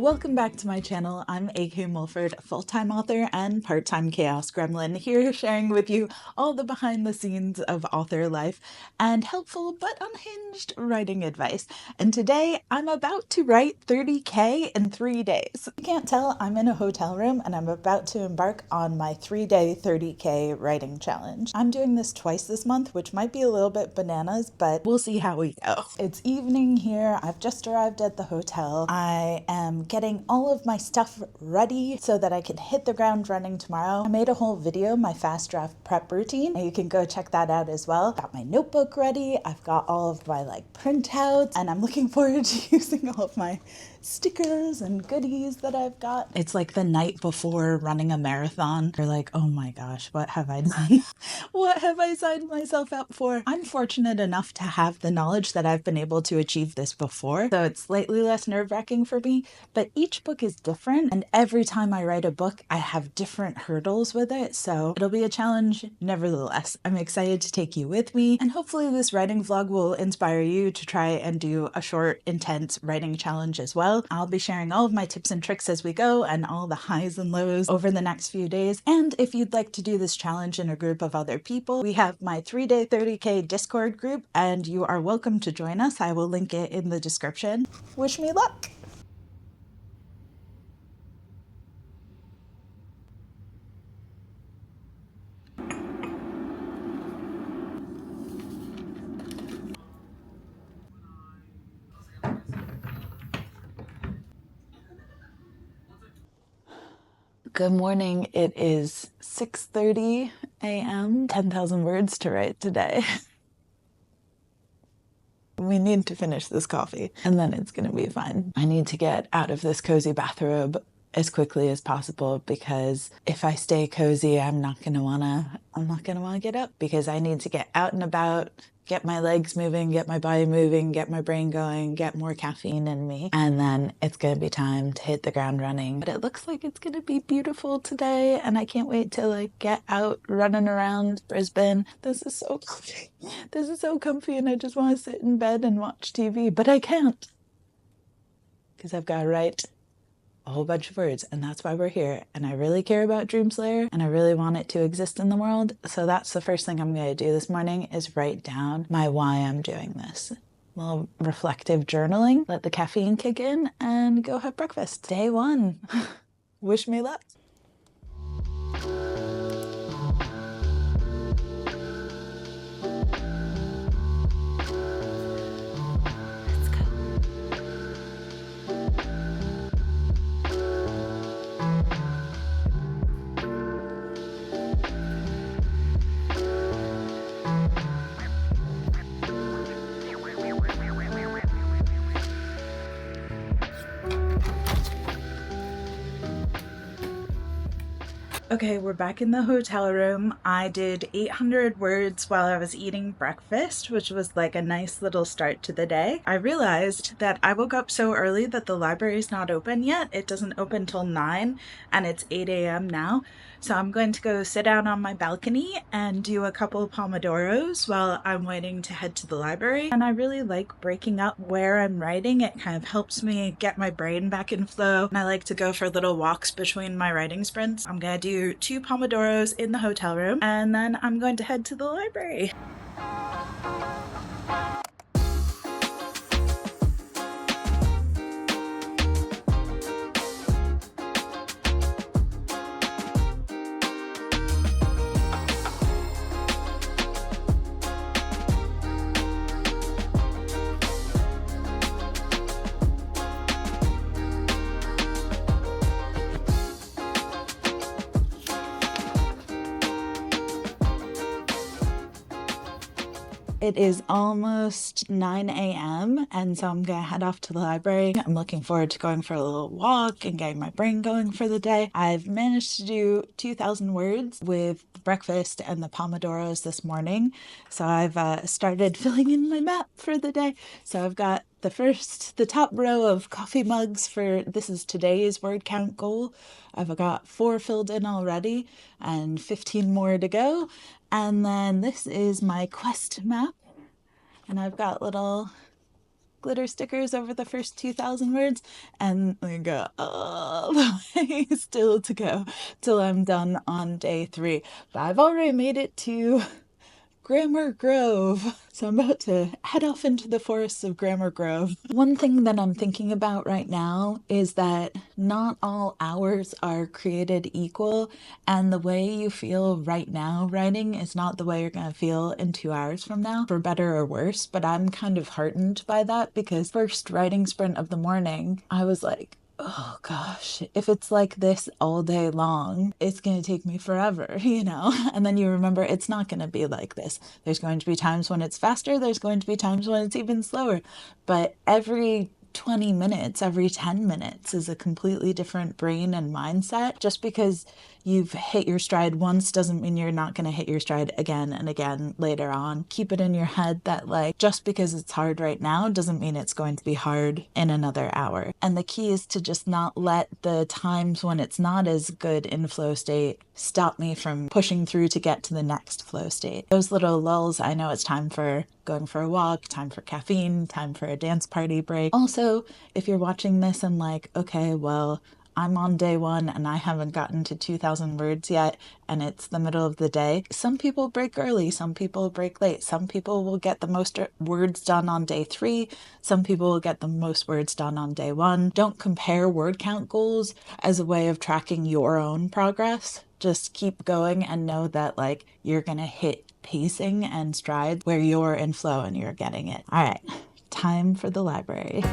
Welcome back to my channel. I'm A.K. Mulford, full-time author and part-time chaos gremlin, here sharing with you all the behind the scenes of author life and helpful but unhinged writing advice. And today I'm about to write 30K in 3 days. You can't tell, I'm in a hotel room and I'm about to embark on my 3-day 30K writing challenge. I'm doing this twice this month, which might be a little bit bananas, but we'll see how we go. It's evening here. I've just arrived at the hotel. I am getting all of my stuff ready so that I can hit the ground running tomorrow. I made a whole video, my fast draft prep routine, and you can go check that out as well. Got my notebook ready. I've got all of my printouts, and I'm looking forward to using all of my stickers and goodies that I've got. It's like the night before running a marathon. You're like, oh my gosh, what have I done? What have I signed myself up for? I'm fortunate enough to have the knowledge that I've been able to achieve this before, so it's slightly less nerve-wracking for me, but each book is different, and every time I write a book, I have different hurdles with it, so it'll be a challenge nevertheless. I'm excited to take you with me, and hopefully this writing vlog will inspire you to try and do a short, intense writing challenge as well. I'll be sharing all of my tips and tricks as we go, and all the highs and lows over the next few days, and if you'd like to do this challenge in a group of other people, we have my 3-day 30K Discord group, and you are welcome to join us. I will link it in the description. Wish me luck! Good morning. It is 6:30 a.m. 10,000 words to write today. We need to finish this coffee and then it's gonna be fine. I need to get out of this cozy bathrobe as quickly as possible because if I stay cozy, I'm not gonna wanna get up because I need to get out and about, get my legs moving, get my body moving, get my brain going, get more caffeine in me, and then it's gonna be time to hit the ground running. But it looks like it's gonna be beautiful today, and I can't wait to get out running around Brisbane. This is so comfy. This is so comfy, and I just want to sit in bed and watch TV, but I can't because I've got to write a whole bunch of words, and that's why we're here. And I really care about Dreamslayer, and I really want it to exist in the world. So that's the first thing I'm going to do this morning is write down my why I'm doing this. A little reflective journaling, let the caffeine kick in, and go have breakfast. Day one. Wish me luck. Okay, we're back in the hotel room. I did 800 words while I was eating breakfast, which was a nice little start to the day. I realized that I woke up so early that the library's not open yet. It doesn't open till 9 and it's 8 a.m. now. So I'm going to go sit down on my balcony and do a couple of Pomodoros while I'm waiting to head to the library. And I really like breaking up where I'm writing. It kind of helps me get my brain back in flow. And I like to go for little walks between my writing sprints. I'm gonna do 2 Pomodoros in the hotel room and then I'm going to head to the library. It is almost 9 a.m. and so I'm gonna head off to the library. I'm looking forward to going for a little walk and getting my brain going for the day. I've managed to do 2,000 words with breakfast and the Pomodoros this morning. So I've started filling in my map for the day. So I've got the top row of coffee mugs for this is today's word count goal. I've got 4 filled in already and 15 more to go. And then this is my quest map, and I've got little glitter stickers over the first 2,000 words, and we go all the way still to go till I'm done on day 3. But I've already made it to Grammar Grove. So I'm about to head off into the forests of Grammar Grove. One thing that I'm thinking about right now is that not all hours are created equal, and the way you feel right now writing is not the way you're going to feel in 2 hours from now, for better or worse. But I'm kind of heartened by that, because first writing sprint of the morning, I was like, oh gosh, if it's like this all day long, it's going to take me forever, you know? And then you remember it's not going to be like this. There's going to be times when it's faster, there's going to be times when it's even slower. But every 20 minutes, every 10 minutes is a completely different brain and mindset. Just because you've hit your stride once doesn't mean you're not going to hit your stride again and again later on. Keep it in your head that, like, just because it's hard right now doesn't mean it's going to be hard in another hour. And the key is to just not let the times when it's not as good in flow state stop me from pushing through to get to the next flow state. Those little lulls, I know it's time for going for a walk, time for caffeine, time for a dance party break. Also, if you're watching this and like, okay, well, I'm on day 1 and I haven't gotten to 2,000 words yet, and it's the middle of the day. Some people break early, some people break late. Some people will get the most words done on day 3. Some people will get the most words done on day 1. Don't compare word count goals as a way of tracking your own progress. Just keep going and know that, like, you're gonna hit pacing and strides where you're in flow and you're getting it. All right, time for the library.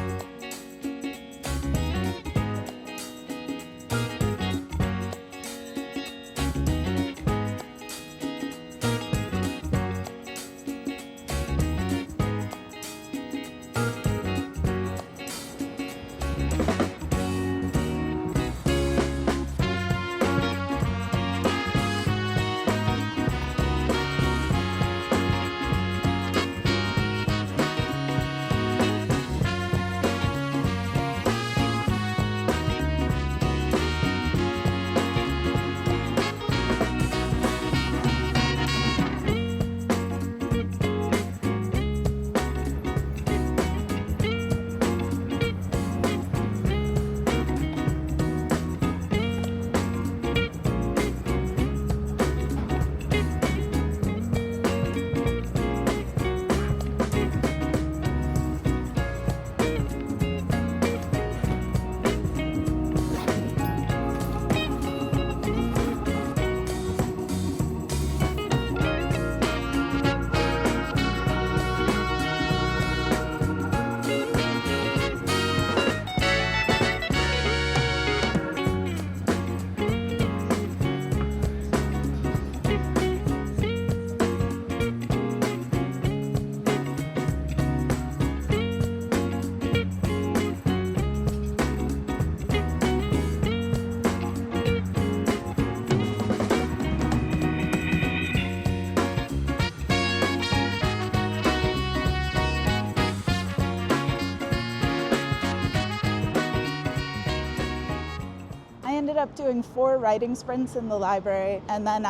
Up doing 4 writing sprints in the library, and then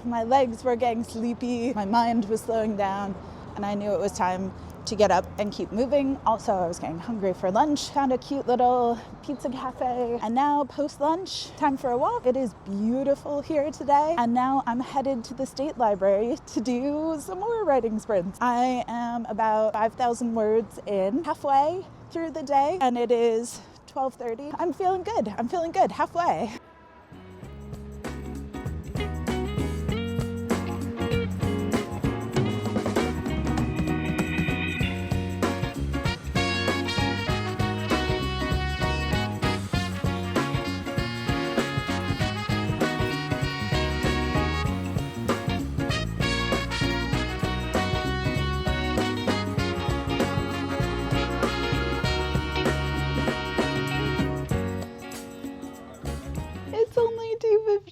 my legs were getting sleepy, my mind was slowing down, and I knew it was time to get up and keep moving. Also, I was getting hungry for lunch, found a cute little pizza cafe, and now post-lunch, time for a walk. It is beautiful here today, and now I'm headed to the State Library to do some more writing sprints. I am about 5,000 words in, halfway through the day, and it is 12:30. I'm feeling good, halfway.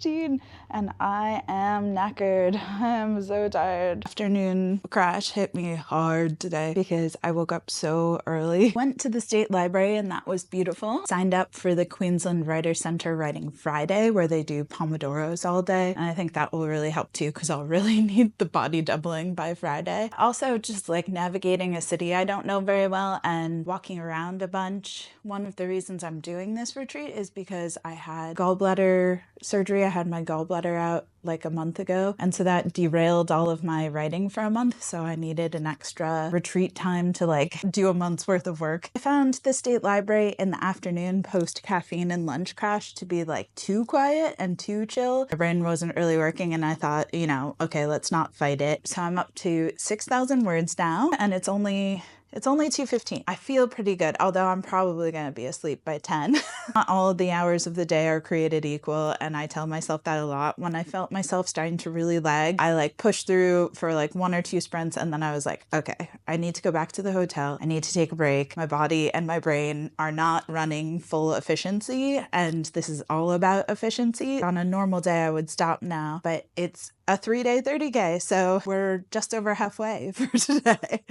7:15 and I am knackered. I'm so tired. Afternoon crash hit me hard today because I woke up so early. Went to the State Library and that was beautiful. Signed up for the Queensland Writer Centre Writing Friday where they do Pomodoros all day. And I think that will really help too because I'll really need the body doubling by Friday. Also just like navigating a city I don't know very well and walking around a bunch. One of the reasons I'm doing this retreat is because I had gallbladder surgery. I had my gallbladder out like a month ago, and so that derailed all of my writing for a month, so I needed an extra retreat time to like do a month's worth of work. I found the State Library in the afternoon post caffeine and lunch crash to be like too quiet and too chill. My brain wasn't really working and I thought, you know, okay, let's not fight it. So I'm up to 6,000 words now and it's only 2:15. I feel pretty good, although I'm probably going to be asleep by 10. Not all of the hours of the day are created equal, and I tell myself that a lot. When I felt myself starting to really lag, I like pushed through for like 1 or 2 sprints, and then I was like, okay, I need to go back to the hotel. I need to take a break. My body and my brain are not running full efficiency, and this is all about efficiency. On a normal day, I would stop now, but it's a 3-day 30K, so we're just over halfway for today.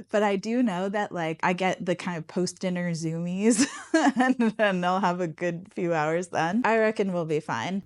But I do know that like I get the kind of post-dinner zoomies and then I'll have a good few hours then. I reckon we'll be fine.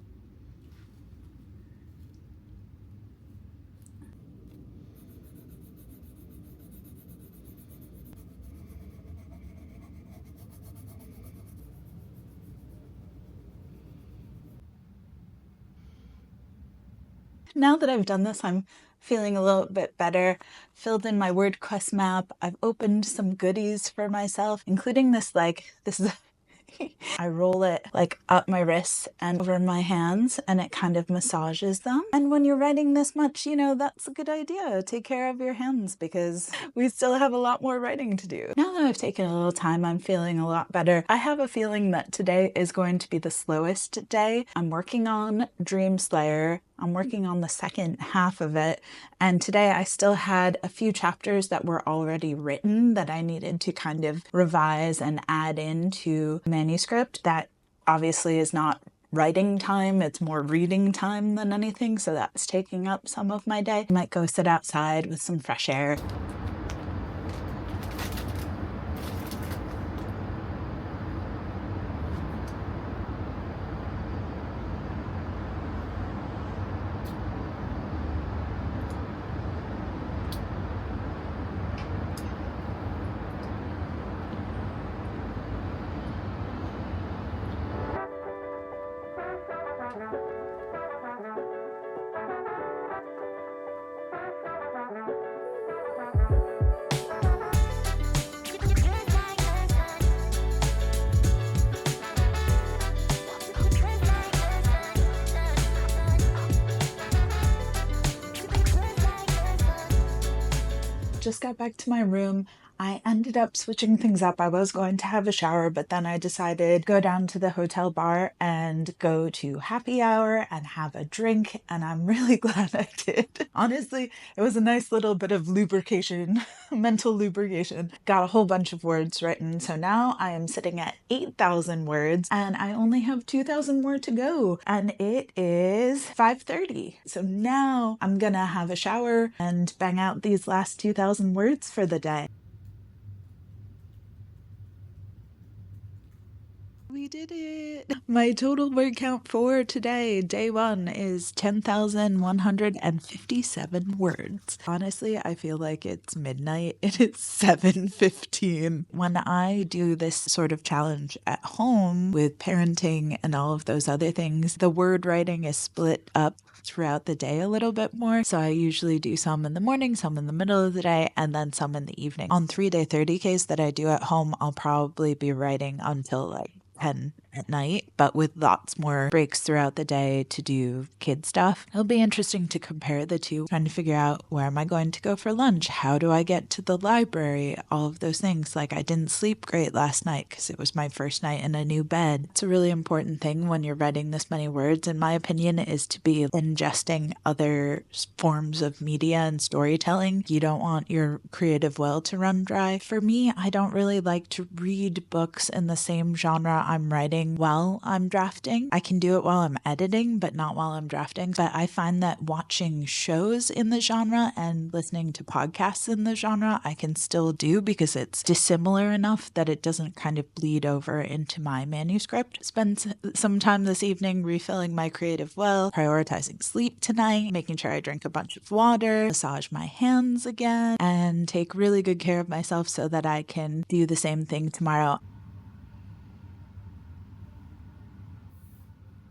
Now that I've done this, I'm feeling a little bit better. Filled in my word quest map. I've opened some goodies for myself, including this is I roll it like up my wrists and over my hands and it kind of massages them. And when you're writing this much, you know, that's a good idea. Take care of your hands because we still have a lot more writing to do. Now that I've taken a little time, I'm feeling a lot better. I have a feeling that today is going to be the slowest day. I'm working on Dreamslayer. I'm working on the second half of it. And today I still had a few chapters that were already written that I needed to kind of revise and add into the manuscript. That obviously is not writing time, it's more reading time than anything. So that's taking up some of my day. I might go sit outside with some fresh air. Just got back to my room. I ended up switching things up. I was going to have a shower, but then I decided to go down to the hotel bar and go to happy hour and have a drink, and I'm really glad I did. Honestly, it was a nice little bit of lubrication, mental lubrication. Got a whole bunch of words written, so now I am sitting at 8,000 words, and I only have 2,000 more to go, and it is 5:30. So now I'm gonna have a shower and bang out these last 2,000 words for the day. We did it! My total word count for today, day 1, is 10,157 words. Honestly, I feel like it's midnight. It is 7:15. When I do this sort of challenge at home with parenting and all of those other things, the word writing is split up throughout the day a little bit more. So I usually do some in the morning, some in the middle of the day, and then some in the evening. On 3-day 30Ks that I do at home, I'll probably be writing until like 10 at night, but with lots more breaks throughout the day to do kid stuff. It'll be interesting to compare the two, trying to figure out where am I going to go for lunch? How do I get to the library? All of those things. Like I didn't sleep great last night because it was my first night in a new bed. It's a really important thing when you're writing this many words, in my opinion, is to be ingesting other forms of media and storytelling. You don't want your creative well to run dry. For me, I don't really like to read books in the same genre I'm writing writing while I'm drafting. I can do it while I'm editing, but not while I'm drafting. But I find that watching shows in the genre and listening to podcasts in the genre, I can still do because it's dissimilar enough that it doesn't kind of bleed over into my manuscript. Spend some time this evening refilling my creative well, prioritizing sleep tonight, making sure I drink a bunch of water, massage my hands again, and take really good care of myself so that I can do the same thing tomorrow.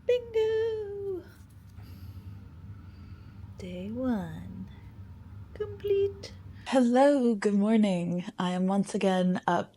Bingo! Day 1 complete. Hello, good morning. I am once again up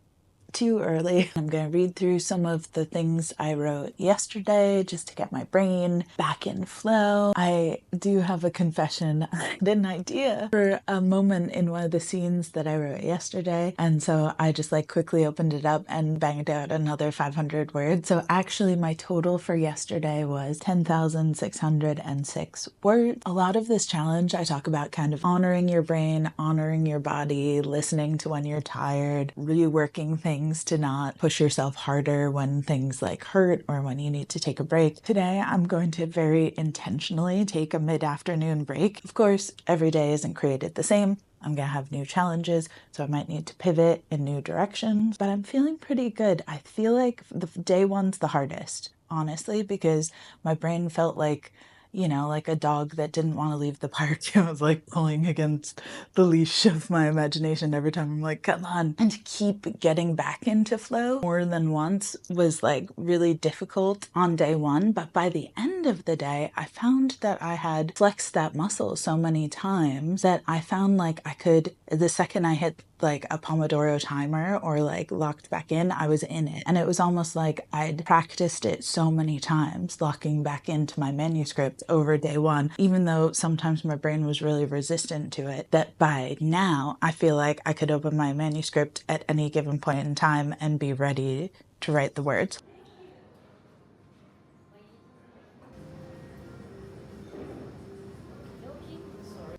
too early. I'm going to read through some of the things I wrote yesterday just to get my brain back in flow. I do have a confession. I had an idea for a moment in one of the scenes that I wrote yesterday, and so I just quickly opened it up and banged out another 500 words. So actually my total for yesterday was 10,606 words. A lot of this challenge I talk about kind of honoring your brain, honoring your body, listening to when you're tired, reworking things to not push yourself harder when things hurt or when you need to take a break. Today, I'm going to very intentionally take a mid-afternoon break. Of course, every day isn't created the same. I'm going to have new challenges, so I might need to pivot in new directions, but I'm feeling pretty good. I feel like the day 1's the hardest, honestly, because my brain felt like a dog that didn't want to leave the park. I was pulling against the leash of my imagination every time. I'm like, come on. And to keep getting back into flow more than once was really difficult on day 1. But by the end of the day, I found that I had flexed that muscle so many times that I found I could, the second I hit a Pomodoro timer or locked back in, I was in it. And it was almost like I'd practiced it so many times, locking back into my manuscript over day 1, even though sometimes my brain was really resistant to it, that by now I feel like I could open my manuscript at any given point in time and be ready to write the words.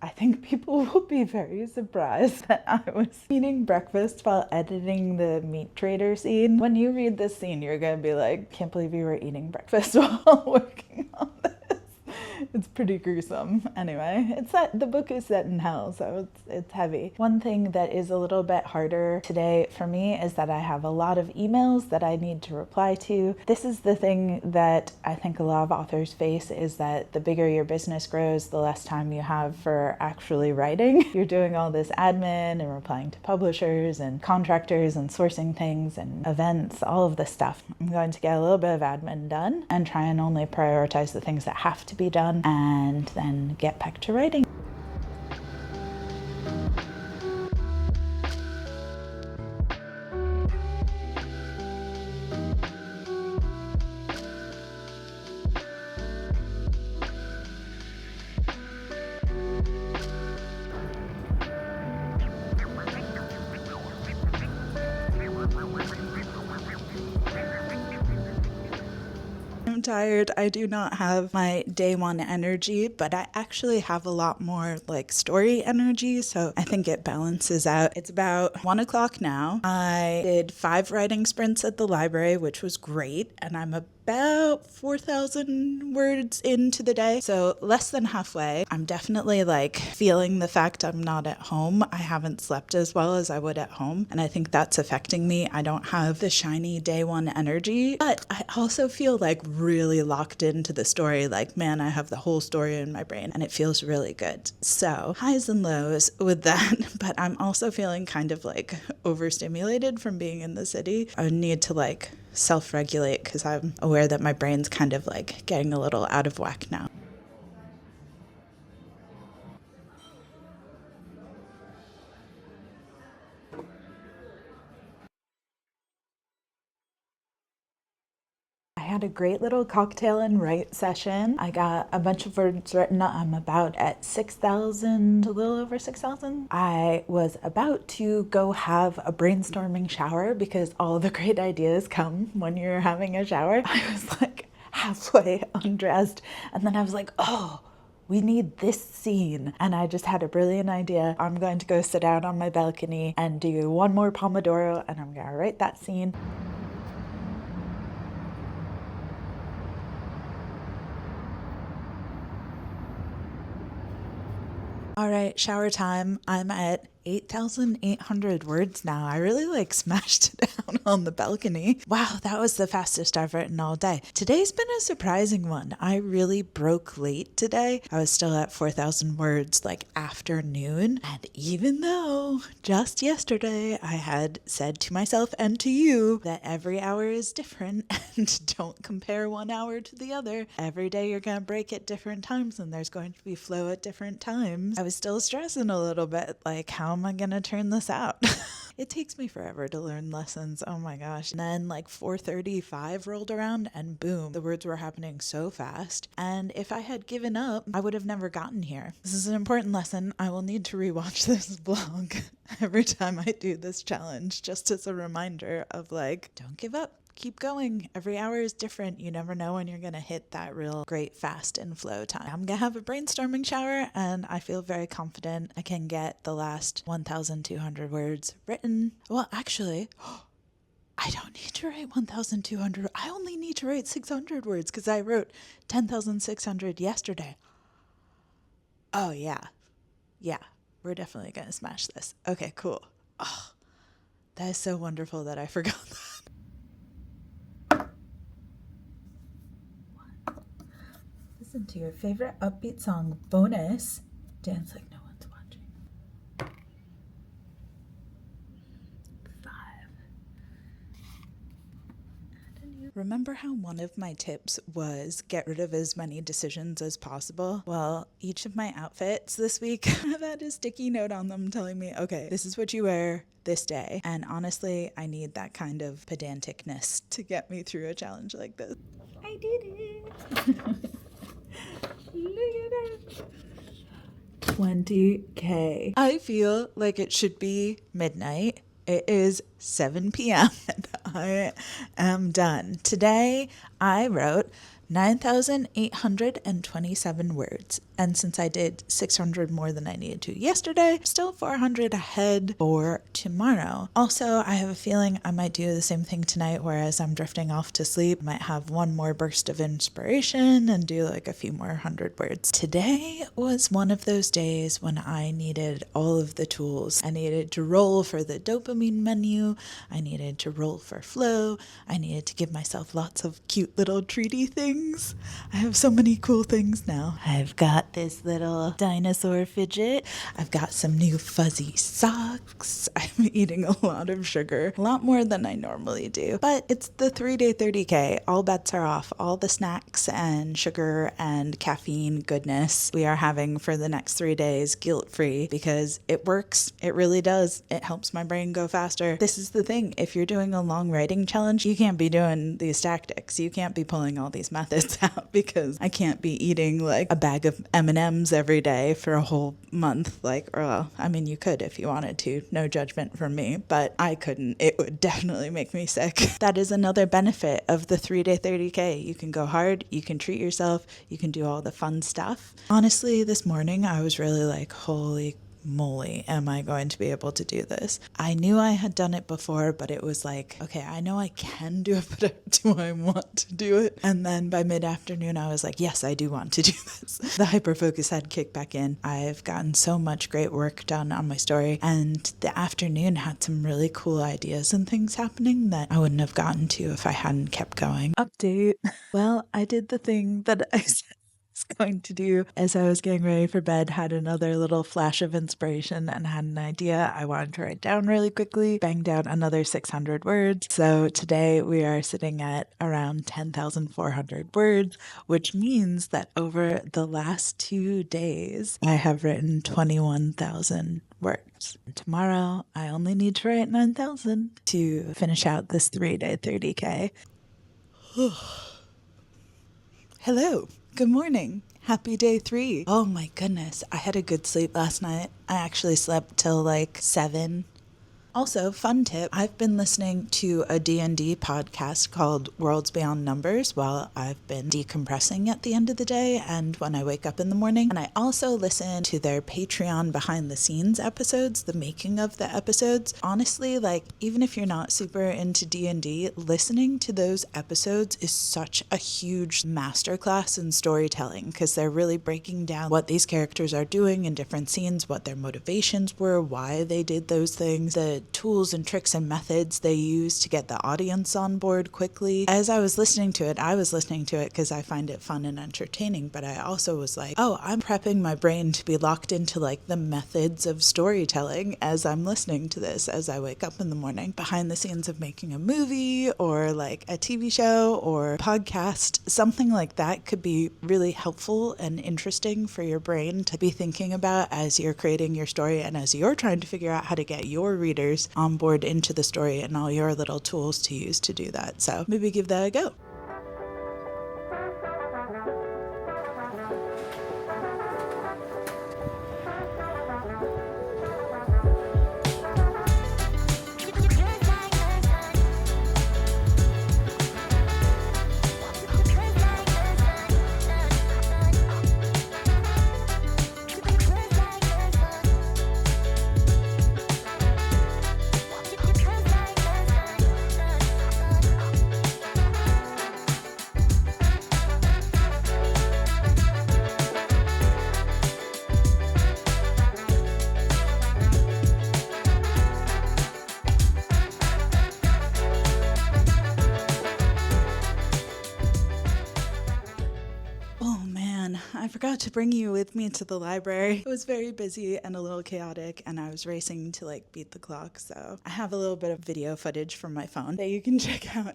I think people will be very surprised that I was eating breakfast while editing the meat trader scene. When you read this scene, you're gonna be like, can't believe you were eating breakfast while working on this. It's pretty gruesome. Anyway, the book is set in hell, so it's heavy. One thing that is a little bit harder today for me is that I have a lot of emails that I need to reply to. This is the thing that I think a lot of authors face, is that the bigger your business grows, the less time you have for actually writing. You're doing all this admin and replying to publishers and contractors and sourcing things and events, all of this stuff. I'm going to get a little bit of admin done and try and only prioritize the things that have to be done, and then get back to writing. I'm tired. I do not have my day 1 energy, but I actually have a lot more story energy, so I think it balances out. It's about 1 o'clock now. I did 5 writing sprints at the library, which was great, and I'm about 4,000 words into the day, so less than halfway. I'm definitely feeling the fact I'm not at home. I haven't slept as well as I would at home, and I think that's affecting me. I don't have the shiny day 1 energy, but I also feel really locked into the story. Man, I have the whole story in my brain, and it feels really good. So highs and lows with that, but I'm also feeling kind of overstimulated from being in the city. I need to self-regulate because I'm aware that my brain's kind of getting a little out of whack now. I had a great little cocktail and write session. I got a bunch of words written. I'm about at 6,000, a little over 6,000. I was about to go have a brainstorming shower because all the great ideas come when you're having a shower. I was halfway undressed, and then I was like, oh, we need this scene. And I just had a brilliant idea. I'm going to go sit out on my balcony and do 1 more Pomodoro, and I'm going to write that scene. All right, shower time. I'm at 8,800 words now. I really smashed it down on the balcony. Wow, that was the fastest I've written all day. Today's been a surprising one. I really broke late today. I was still at 4,000 words after noon. And even though just yesterday I had said to myself and to you that every hour is different and don't compare one hour to the other, every day you're going to break at different times and there's going to be flow at different times, I was still stressing a little bit, how am I going to turn this out? It takes me forever to learn lessons. Oh my gosh. And then 4:35 rolled around and boom, the words were happening so fast. And if I had given up, I would have never gotten here. This is an important lesson. I will need to rewatch this vlog every time I do this challenge, just as a reminder of don't give up. Keep going. Every hour is different. You never know when you're going to hit that real great fast and flow time. I'm going to have a brainstorming shower and I feel very confident I can get the last 1,200 words written. Well, actually, I don't need to write 1,200. I only need to write 600 words because I wrote 10,600 yesterday. Oh, yeah. Yeah, we're definitely going to smash this. Okay, cool. Oh, that is so wonderful that I forgot that. Listen to your favorite upbeat song bonus. Dance like no one's watching. 5. Remember how one of my tips was get rid of as many decisions as possible? Well, each of my outfits this week have had a sticky note on them telling me, okay, this is what you wear this day. And honestly, I need that kind of pedanticness to get me through a challenge like this. I did it. Look at that. 20K. I feel like it should be midnight. It is 7 p.m. and I am done. Today I wrote 9,827 words. And since I did 600 more than I needed to yesterday, I'm still 400 ahead for tomorrow. Also, I have a feeling I might do the same thing tonight, whereas I'm drifting off to sleep. I might have one more burst of inspiration and do a few more 100 words. Today was one of those days when I needed all of the tools. I needed to roll for the dopamine menu. I needed to roll for flow. I needed to give myself lots of cute little treaty things. I have so many cool things now. I've got this little dinosaur fidget. I've got some new fuzzy socks. I'm eating a lot of sugar, a lot more than I normally do. But it's the 3-day 30K. All bets are off. All the snacks and sugar and caffeine goodness we are having for the next 3 days, guilt-free, because it works. It really does. It helps my brain go faster. This is the thing. If you're doing a long writing challenge, you can't be doing these tactics. You can't be pulling all these methods out because I can't be eating a bag of M&Ms every day for a whole month. You could if you wanted to. No judgment from me, but I couldn't. It would definitely make me sick. That is another benefit of the 3-day 30K. You can go hard, you can treat yourself, you can do all the fun stuff. Honestly, this morning I was really holy moly, am I going to be able to do this? I knew I had done it before, but it was okay, I know I can do it, but do I want to do it? And then by mid-afternoon, I was yes, I do want to do this. The hyperfocus had kicked back in. I've gotten so much great work done on my story, and the afternoon had some really cool ideas and things happening that I wouldn't have gotten to if I hadn't kept going. Update. Well, I did the thing that I said going to do as I was getting ready for bed, had another little flash of inspiration and had an idea I wanted to write down really quickly, banged out another 600 words. So today we are sitting at around 10,400 words, which means that over the last 2 days, I have written 21,000 words. Tomorrow, I only need to write 9,000 to finish out this 3-day 30K. Hello. Good morning. Happy day 3. Oh my goodness. I had a good sleep last night. I actually slept till 7. Also, fun tip, I've been listening to a D&D podcast called Worlds Beyond Numbers while I've been decompressing at the end of the day and when I wake up in the morning. And I also listen to their Patreon behind the scenes episodes, the making of the episodes. Honestly, like, even if you're not super into D&D, listening to those episodes is such a huge masterclass in storytelling because they're really breaking down what these characters are doing in different scenes, what their motivations were, why they did those things, the tools and tricks and methods they use to get the audience on board quickly. As I was listening to it, I was listening to it because I find it fun and entertaining, but I also was like, oh, I'm prepping my brain to be locked into like the methods of storytelling as I'm listening to this as I wake up in the morning. Behind the scenes of making a movie or like a TV show or podcast, something like that could be really helpful and interesting for your brain to be thinking about as you're creating your story and as you're trying to figure out how to get your readers on board into the story and all your little tools to use to do that. So maybe give that a go. I forgot to bring you with me to the library. It was very busy and a little chaotic, and I was racing to like beat the clock, so I have a little bit of video footage from my phone that you can check out.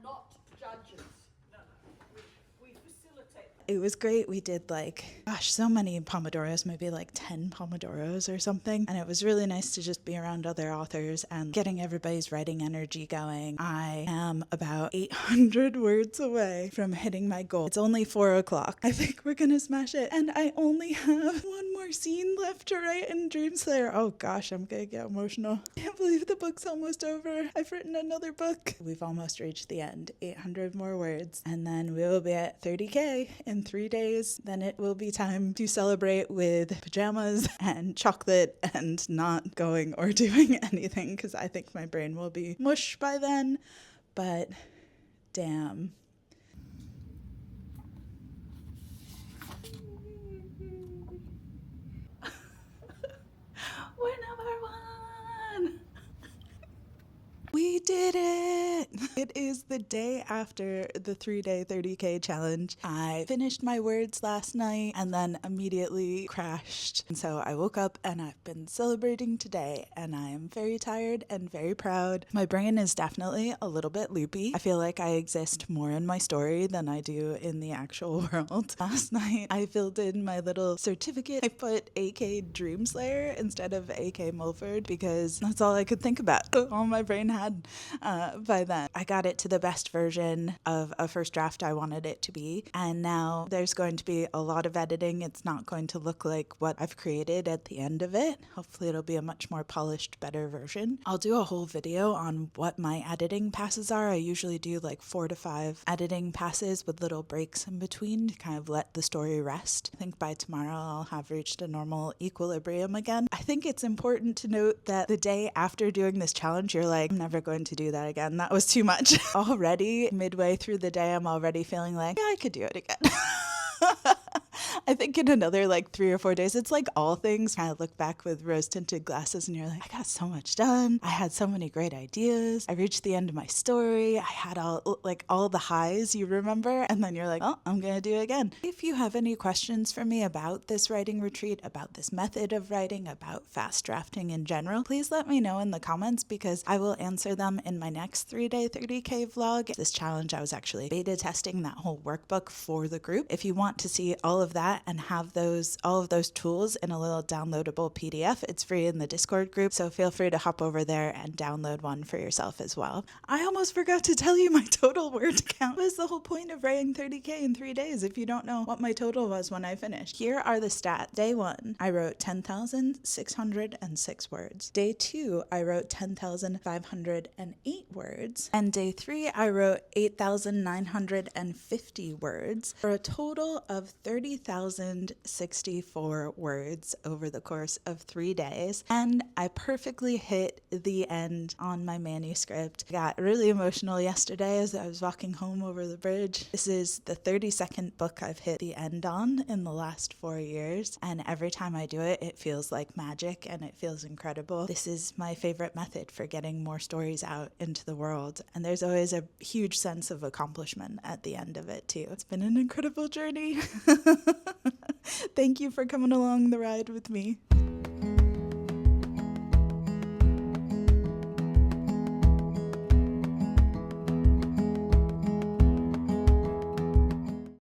Not judges. We facilitate. It was great. We did so many Pomodoros, maybe like 10 Pomodoros or something. And it was really nice to just be around other authors and getting everybody's writing energy going. I am about 800 words away from hitting my goal. It's only 4 o'clock. I think we're gonna smash it. And I only have one more scene left to write in Dreamslayer. Oh gosh, I'm gonna get emotional. I can't believe the book's almost over. I've written another book. We've almost reached the end. 800 more words. And then we will be at 30K in 3 days. Then it will be time to celebrate with pajamas and chocolate and not going or doing anything because I think my brain will be mush by then. But damn. We're number one. We did it! It is the day after the 3-day 30K challenge. I finished my words last night and then immediately crashed. And so I woke up and I've been celebrating today and I am very tired and very proud. My brain is definitely a little bit loopy. I feel like I exist more in my story than I do in the actual world. Last night I filled in my little certificate. I put AK Dreamslayer instead of AK Mulford because that's all I could think about. All my brain had by then. I got it to the best version of a first draft I wanted it to be, and now there's going to be a lot of editing. It's not going to look like what I've created at the end of it. Hopefully it'll be a much more polished, better version. I'll do a whole video on what my editing passes are. I usually do like 4 to 5 editing passes with little breaks in between to kind of let the story rest. I think by tomorrow I'll have reached a normal equilibrium again. I think it's important to note that the day after doing this challenge, you're like, I'm never going to do that again. That was too much. Already midway through the day, I'm already feeling like, yeah, I could do it again. I think in another 3 or 4 days, it's like all things, kind of look back with rose-tinted glasses and you're like, I got so much done. I had so many great ideas. I reached the end of my story. I had all the highs you remember. And then you're like, oh, I'm going to do it again. If you have any questions for me about this writing retreat, about this method of writing, about fast drafting in general, please let me know in the comments because I will answer them in my next 3-day 30K vlog. This challenge, I was actually beta testing that whole workbook for the group. If you want to see all of that that and have all of those tools in a little downloadable PDF. It's free in the Discord group, so feel free to hop over there and download one for yourself as well. I almost forgot to tell you my total word count. That was the whole point of writing 30K in 3 days if you don't know what my total was when I finished. Here are the stats. Day 1, I wrote 10,606 words. Day 2, I wrote 10,508 words. And day 3, I wrote 8,950 words for a total of 30,064 words over the course of 3 days. And I perfectly hit the end on my manuscript. I got really emotional yesterday as I was walking home over the bridge. This is the 32nd book I've hit the end on in the last 4 years, and every time I do it, it feels like magic and it feels incredible. This is my favorite method for getting more stories out into the world, and there's always a huge sense of accomplishment at the end of it too. It's been an incredible journey. Thank you for coming along the ride with me.